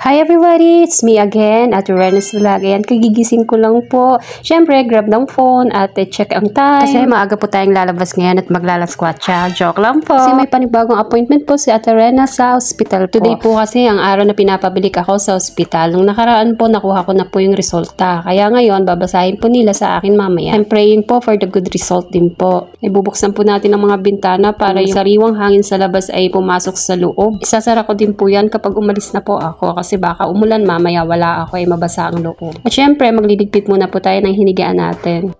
Hi everybody! It's me again at Rena's Vlog. Ayan, kagigising ko lang po. Siyempre, grab ng phone at check ang time. Kasi maaga po tayong lalabas ngayon at maglalaskwatcha. Joke lang po. Kasi may panibagong appointment po si Ate Rena sa hospital po. Today po kasi ang araw na pinapabilik ako sa hospital. Nung nakaraan po, nakuha ko na po yung resulta. Kaya ngayon, babasahin po nila sa akin mamaya. I'm praying po for the good result din po. Ibubuksan po natin ang mga bintana para yung sariwang hangin sa labas ay pumasok sa loob. Isasara ko din po yan kapag umalis na po ako kasi baka umulan mamaya wala ako ay mabasa ang loob. At syempre magliligpit muna po tayo ng hinigaan natin.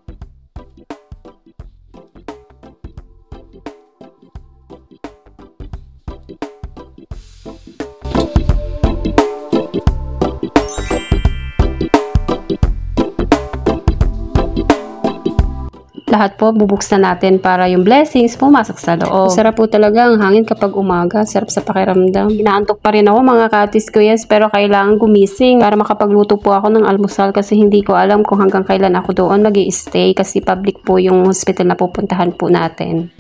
Lahat po bubuksan natin para yung blessings pumasok sa loob. Sarap po talaga ang hangin kapag umaga. Sarap sa pakiramdam. Inaantok pa rin ako mga katis ko, yes, pero kailangan gumising para makapagluto po ako ng almusal kasi hindi ko alam kung hanggang kailan ako doon mag-i-stay kasi public po yung hospital na pupuntahan po natin.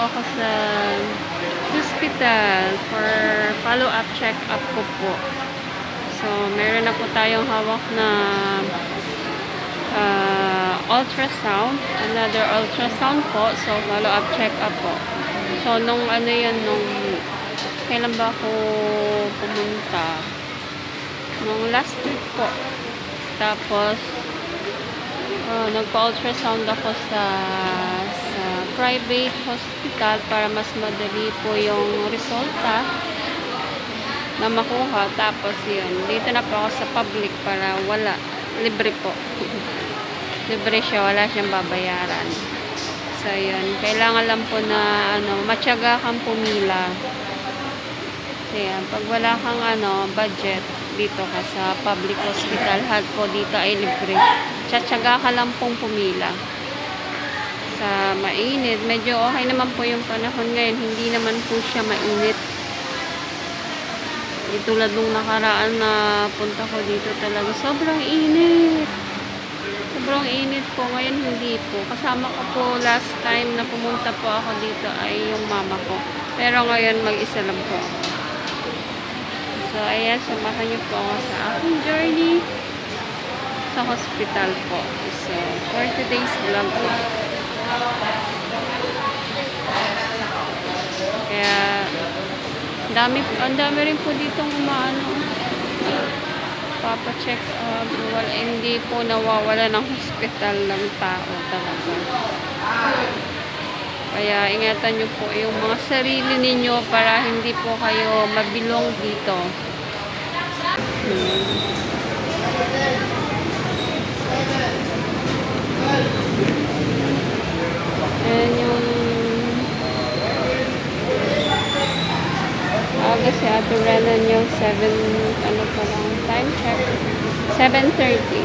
ako sa hospital for follow-up check-up ko po. So, meron na po tayong hawak na ultrasound. Another ultrasound po. So, follow-up check-up po. So, nung ano yan, nung kailan ba ako pumunta? Nung last week po. Tapos, nagpa-ultrasound ako sa private hospital para mas madali po yung resulta na makuha. Tapos yun, dito na po ako sa public para wala, libre po. Libre siya, wala siyang babayaran. So yun, kailangan lang po na matyaga kang pumila. So yan, pag wala kang budget dito ka sa public hospital, po dito ay libre. Tsatsaga ka lang pong pumila. Sa mainit, medyo okay naman po yung panahon ngayon, hindi naman po siya mainit. Tulad nung nakaraan na punta ko dito talaga, sobrang init. Sobrang init po. Ngayon hindi po. Kasama ko po last time na pumunta po ako dito ay yung mama ko. Pero ngayon mag-isa lang po. So ayan, samahan niyo po ako sa aking journey sa hospital po. So for today's vlog po. Kaya ang dami rin po ditong papacheck up. Hindi po nawawala ng hospital ng tao talaga. Kaya ingatan nyo po yung mga sarili ninyo para hindi po kayo mabilong dito. Ayan yung August si Ate Renan yung 7, pa lang, time check. 7:30.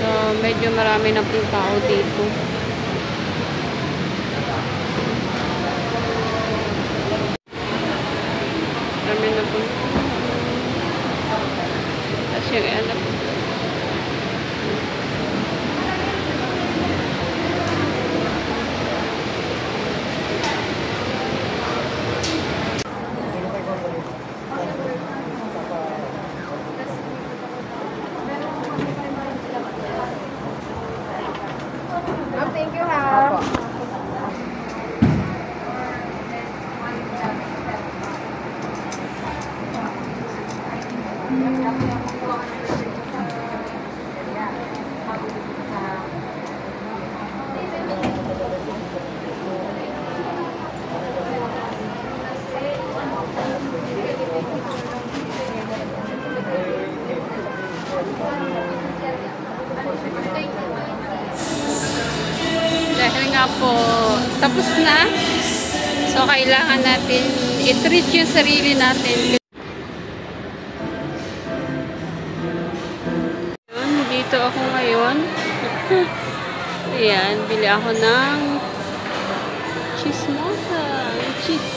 So, medyo marami na pong tao dito. Marami na pong tapos yung thank you, ha. Dahil nga po, tapos na. So, kailangan natin i-treat yung sarili natin. Dito ako ngayon. Ayan, bili ako ng chismosa. Cheese.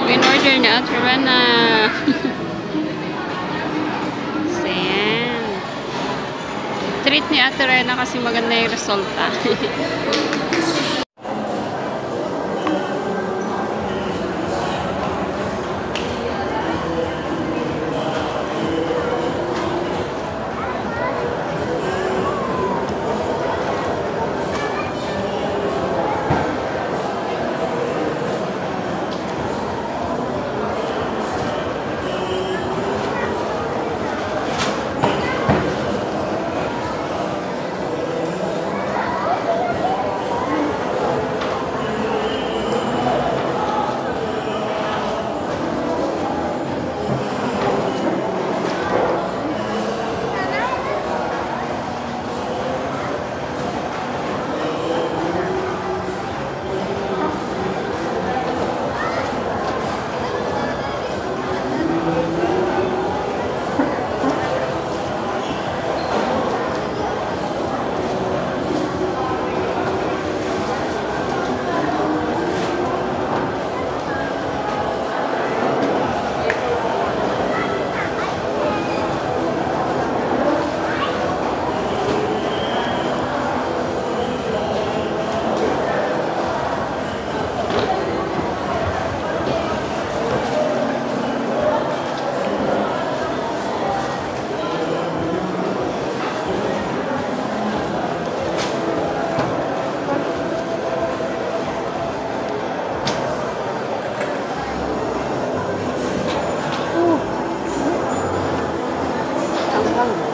In-order na Ate Rana. So, ayan. Treat ni Ate Rana kasi maganda yung resulta. bango.